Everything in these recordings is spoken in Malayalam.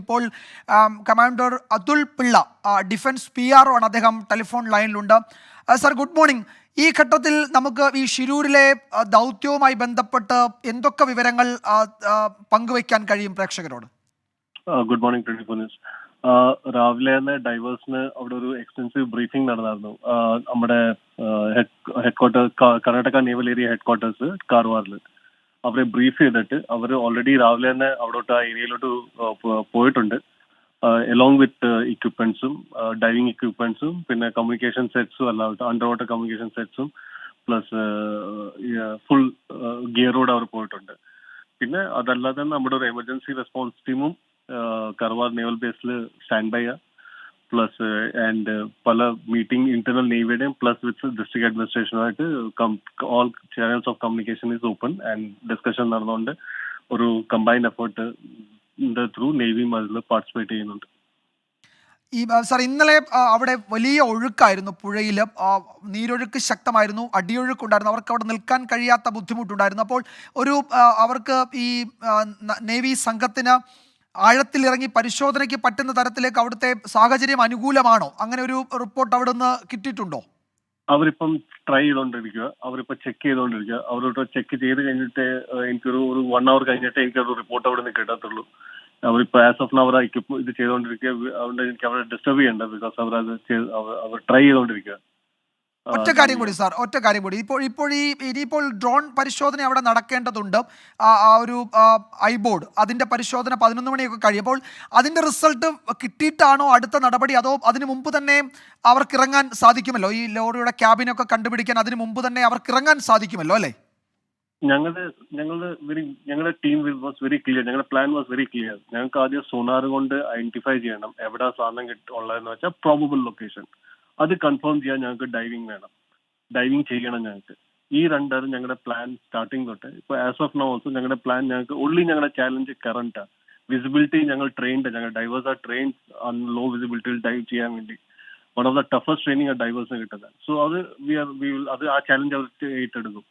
ഇപ്പോൾ commander Athul Pillai defence PR ആണ്, അദ്ദേഹം ടെലിഫോൺ ലൈനിലുണ്ട്. Sir, good morning. ഈ ഘട്ടത്തിൽ നമുക്ക് ഈ ഷിരൂരിലെ ദൗത്യവുമായി ബന്ധപ്പെട്ട് എന്തൊക്കെ വിവരങ്ങൾ പങ്കുവയ്ക്കാൻ കഴിയും പ്രേക്ഷകരോട്? Good morning 24 news. രാവിലെ തന്നെ ഡൈവേഴ്സിന് അവിടെ ഒരു എക്സ്റ്റൻസീവ് ബ്രീഫിംഗ് നടന്നായിരുന്നു. നമ്മുടെ headquarters, Karnataka naval area headquarters കാർവാറിൽ അവരെ ബ്രീഫ് ചെയ്തിട്ട് അവർ ഓൾറെഡി രാവിലെ തന്നെ അവിടോട്ട് ആ ഏരിയയിലോട്ട് പോയിട്ടുണ്ട്. എലോങ് വിത്ത് ഇക്വിപ്മെന്റ്സും ഡൈവിംഗ് ഇക്വിപ്മെന്റ്സും പിന്നെ കമ്മ്യൂണിക്കേഷൻ സെറ്റ്സും അല്ലാതെ അണ്ടർ വാട്ടർ കമ്മ്യൂണിക്കേഷൻ സെറ്റ്സും പ്ലസ് ഫുൾ ഗിയറോട് അവർ പോയിട്ടുണ്ട്. പിന്നെ അതല്ലാതെ തന്നെ നമ്മുടെ ഒരു എമർജൻസി റെസ്പോൺസ് ടീമും കർവാർ നേവൽ ബേസിൽ സ്റ്റാൻഡ് ബൈ പ്ലസ് ആൻഡ് പല മീറ്റിംഗ് ഇന്റർണൽ നേവിയുടെയും പ്ലസ് വിത്ത് ഡിസ്ട്രിക്ട് അഡ്മിനിസ്ട്രേഷനുമായിട്ട് all channels of communication is open and discussion നടന്നുകൊണ്ട് ഒരു കമ്പൈൻഡ് എഫേർട്ട് ത്രൂ നേവിയും അതിൽ പാർട്ടിസിപ്പേറ്റ് ചെയ്യുന്നുണ്ട്. സാർ, ഇന്നലെ അവിടെ വലിയ ഒഴുക്കായിരുന്നു, പുഴയിൽ നീരൊഴുക്ക് ശക്തമായിരുന്നു, അടിയൊഴുക്കുണ്ടായിരുന്നു, അവർക്ക് അവിടെ നിൽക്കാൻ കഴിയാത്ത ബുദ്ധിമുട്ടുണ്ടായിരുന്നു. അപ്പോൾ അവർക്ക് ഈ നേവി സംഘത്തിന് ആഴത്തിലിറങ്ങി പരിശോധനയ്ക്ക് പറ്റുന്ന തരത്തിലേക്ക് അവിടുത്തെ സാഹചര്യം അനുകൂലമാണോ? അങ്ങനെ ഒരു റിപ്പോർട്ട് അവിടെ നിന്ന് കിട്ടിയിട്ടുണ്ടോ? അവരിപ്പം ട്രൈ ചെയ്തോണ്ടിരിക്കുക, അവരിപ്പോ ചെക്ക് ചെയ്തോണ്ടിരിക്കുക. അവരോട് ചെക്ക് ചെയ്ത് കഴിഞ്ഞിട്ട് എനിക്കൊരു 1 hour കഴിഞ്ഞിട്ട് എനിക്കൊരു റിപ്പോർട്ട് അവിടെ നിന്ന് കിട്ടത്തുള്ളൂ. അവരിപ്പോ ആസ് ഓഫ് നൗ ഇത് ചെയ്തോണ്ടിരിക്കുക. അതുകൊണ്ട് എനിക്ക് അവരെ ഡിസ്റ്റർബ് ചെയ്യണ്ട, ബിക്കോസ് അവർ ട്രൈ ചെയ്തോണ്ടിരിക്കുക. ഒറ്റ കാര്യം കൂടി, ഇനിയിപ്പോൾ ഡ്രോൺ പരിശോധന അവിടെ നടക്കേണ്ടതുണ്ട്. ഒരു ഐബോർഡ് അതിന്റെ പരിശോധന 11 മണിയൊക്കെ കഴിയുമ്പോൾ അതിന്റെ റിസൾട്ട് കിട്ടിയിട്ടാണോ അടുത്ത നടപടി, അതോ അതിനു മുമ്പ് തന്നെ അവർക്ക് ഇറങ്ങാൻ സാധിക്കുമല്ലോ? ഈ ലോറിയുടെ ക്യാബിനൊക്കെ കണ്ടുപിടിക്കാൻ അതിനു മുമ്പ് തന്നെ അവർക്ക് ഇറങ്ങാൻ സാധിക്കുമല്ലോ അല്ലേ? ഞങ്ങളുടെ ടീം വാസ് വെരി ക്ലിയർ. ഞങ്ങളുടെ പ്ലാൻ വാസ് വെരി ക്ലിയർ. ഞങ്ങൾക്ക് ആദ്യം സോണാർ കൊണ്ട് ഐഡന്റിഫൈ ചെയ്യണം എവിടെ സാധനം ഉള്ളതെന്ന് വെച്ചാൽ പ്രോബബിൾ ലൊക്കേഷൻ. അത് കൺഫേം ചെയ്യാൻ ഞങ്ങൾക്ക് ഡൈവിംഗ് വേണം, ഡൈവിംഗ് ചെയ്യണം ഞങ്ങൾക്ക്. ഈ രണ്ടാണ് ഞങ്ങളുടെ പ്ലാൻ സ്റ്റാർട്ടിങ് തൊട്ട്. ഇപ്പൊ ആസ് ഓഫ് നൗ ഓൾസോ ഞങ്ങളുടെ പ്ലാൻ ഞങ്ങൾക്ക് ഞങ്ങളുടെ ചാലഞ്ച് കറണ്ടാ. വിസിബിലിറ്റി ഞങ്ങൾ ഞങ്ങളുടെ divers are trained on low വിസിബിലിറ്റിയിൽ ഡൈവ് ചെയ്യാൻ വേണ്ടി. One of the toughest training ആ ഡൈവേഴ്സിന് കിട്ടുന്നത്. സോ അത് ആ ചാലഞ്ച് അവർ ഏറ്റെടുക്കും.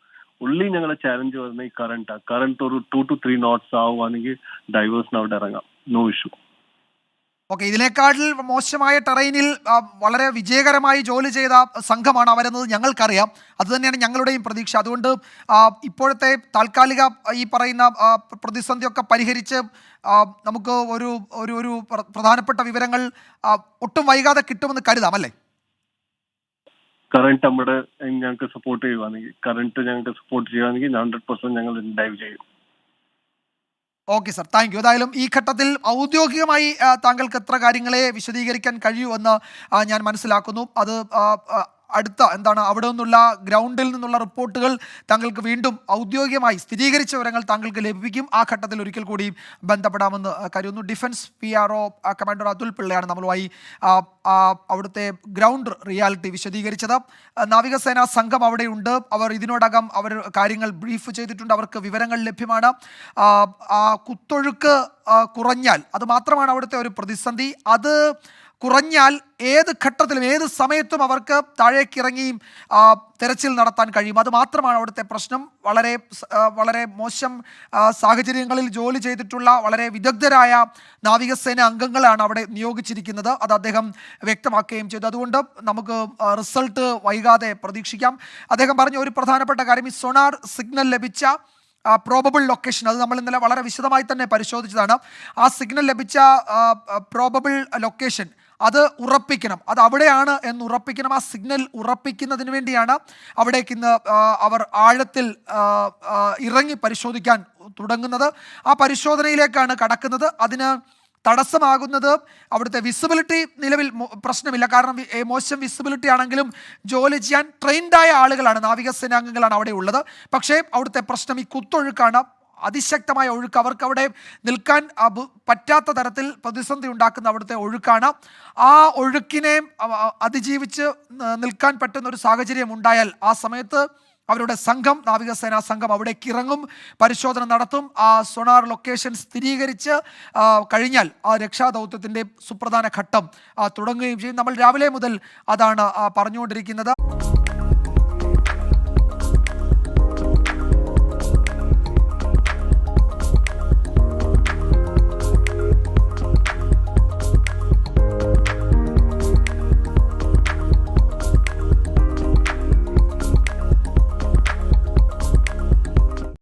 ഞങ്ങളുടെ ചാലഞ്ച് വരുന്നത് ഈ കറണ്ട് ഒരു 2 to 3 knots ആവുകയാണെങ്കിൽ ഡൈവേഴ്സിന് അവിടെ ഇറങ്ങാം, നോ ഇഷ്യൂ. ഓക്കെ, ഇതിനേക്കാൾ മോശമായ ടെറൈനിൽ വളരെ വിജയകരമായി ജോലി ചെയ്ത സംഘമാണ് അവരെന്നത് ഞങ്ങൾക്കറിയാം. അതുതന്നെയാണ് ഞങ്ങളുടെയും പ്രതീക്ഷ. അതുകൊണ്ട് ഇപ്പോഴത്തെ താൽക്കാലിക ഈ പറയുന്ന പ്രതിസന്ധിയൊക്കെ പരിഹരിച്ച് നമുക്ക് ഒരു പ്രധാനപ്പെട്ട വിവരങ്ങൾ ഒട്ടും വൈകാതെ കിട്ടുമെന്ന് കരുതാം അല്ലേ? കറണ്ട് ഞങ്ങൾക്ക് സപ്പോർട്ട് ചെയ്യുവാണെങ്കിൽ 100% ഞങ്ങൾ ഡൈവ് ചെയ്യും. Okay sir, thank you. ഏതായാലും ഈ ഘട്ടത്തിൽ ഔദ്യോഗികമായി താങ്കൾക്ക് എത്ര കാര്യങ്ങളെ വിശദീകരിക്കാൻ കഴിയുമെന്ന് ഞാൻ മനസ്സിലാക്കുന്നു. അത് അവിടെ നിന്നുള്ള ഗ്രൗണ്ടിൽ നിന്നുള്ള റിപ്പോർട്ടുകൾ താങ്കൾക്ക് വീണ്ടും ഔദ്യോഗികമായി സ്ഥിരീകരിച്ച വിവരങ്ങൾ താങ്കൾക്ക് ലഭിക്കും. ആ ഘട്ടത്തിൽ ഒരിക്കൽ കൂടി ബന്ധപ്പെടാമെന്ന് കരുതുന്നു. ഡിഫൻസ് PRO കമാൻഡർ അതുൽ പിള്ളയാണ് നമ്മളുമായി അവിടുത്തെ ഗ്രൗണ്ട് റിയാലിറ്റി വിശദീകരിച്ചത്. നാവികസേനാ സംഘം അവിടെയുണ്ട്. അവർ ഇതിനോടകം കാര്യങ്ങൾ ബ്രീഫ് ചെയ്തിട്ടുണ്ട്, അവർക്ക് വിവരങ്ങൾ ലഭ്യമാണ്. കുത്തൊഴുക്ക് കുറഞ്ഞാൽ അത് മാത്രമാണ് അവിടുത്തെ ഒരു പ്രതിസന്ധി. അത് കുറഞ്ഞാൽ ഏത് ഘട്ടത്തിലും ഏത് സമയത്തും അവർക്ക് താഴേക്കിറങ്ങി തെരച്ചിൽ നടത്താൻ കഴിയും. അത് മാത്രമാണ് അവിടുത്തെ പ്രശ്നം. വളരെ മോശം സാഹചര്യങ്ങളിൽ ജോലി ചെയ്തിട്ടുള്ള വളരെ വിദഗ്ധരായ നാവികസേന അംഗങ്ങളാണ് അവിടെ നിയോഗിച്ചിരിക്കുന്നത്. അത് അദ്ദേഹം വ്യക്തമാക്കുകയും ചെയ്തു. അതുകൊണ്ട് നമുക്ക് റിസൾട്ട് വൈകാതെ പ്രതീക്ഷിക്കാം. അദ്ദേഹം പറഞ്ഞ ഒരു പ്രധാനപ്പെട്ട കാര്യം, ഈ സോണാർ സിഗ്നൽ ലഭിച്ച പ്രോബബിൾ ലൊക്കേഷൻ, അത് നമ്മൾ ഇന്നലെ വളരെ വിശദമായി തന്നെ പരിശോധിച്ചതാണ്. ആ സിഗ്നൽ ലഭിച്ച പ്രോബബിൾ ലൊക്കേഷൻ അത് ഉറപ്പിക്കണം, അത് അവിടെയാണ് എന്ന് ഉറപ്പിക്കണം. ആ സിഗ്നൽ ഉറപ്പിക്കുന്നതിന് വേണ്ടിയാണ് അവിടേക്ക് ഇന്ന് അവർ ആഴത്തിൽ ഇറങ്ങി പരിശോധിക്കാൻ തുടങ്ങുന്നത്. ആ പരിശോധനയിലേക്കാണ് കടക്കുന്നത്. അതിന് തടസ്സമാകുന്നത് അവിടുത്തെ വിസിബിലിറ്റി നിലവിൽ പ്രശ്നമില്ല. കാരണം മോശം വിസിബിലിറ്റി ആണെങ്കിലും ജോലി ചെയ്യാൻ ട്രെയിൻഡായ ആളുകളാണ്, നാവികസേനാംഗങ്ങളാണ് അവിടെ ഉള്ളത്. പക്ഷേ അവിടുത്തെ പ്രശ്നം ഈ കുത്തൊഴുക്കാണ്. അതിശക്തമായ ഒഴുക്ക്, അവർക്ക് അവിടെ നിൽക്കാൻ പറ്റാത്ത തരത്തിൽ പ്രതിസന്ധി ഉണ്ടാക്കുന്ന അവിടുത്തെ ഒഴുക്കാണ്. ആ ഒഴുക്കിനെ അതിജീവിച്ച് നിൽക്കാൻ പറ്റുന്ന ഒരു സാഹചര്യം ഉണ്ടായാൽ ആ സമയത്ത് അവരുടെ സംഘം, നാവികസേനാ സംഘം അവിടേക്ക് ഇറങ്ങും, പരിശോധന നടത്തും. ആ സോണാർ ലൊക്കേഷൻ സ്ഥിരീകരിച്ച് കഴിഞ്ഞാൽ ആ രക്ഷാദൗത്യത്തിൻ്റെ സുപ്രധാന ഘട്ടം തുടങ്ങുകയും ചെയ്യും. നമ്മൾ രാവിലെ മുതൽ അതാണ് പറഞ്ഞുകൊണ്ടിരിക്കുന്നത്.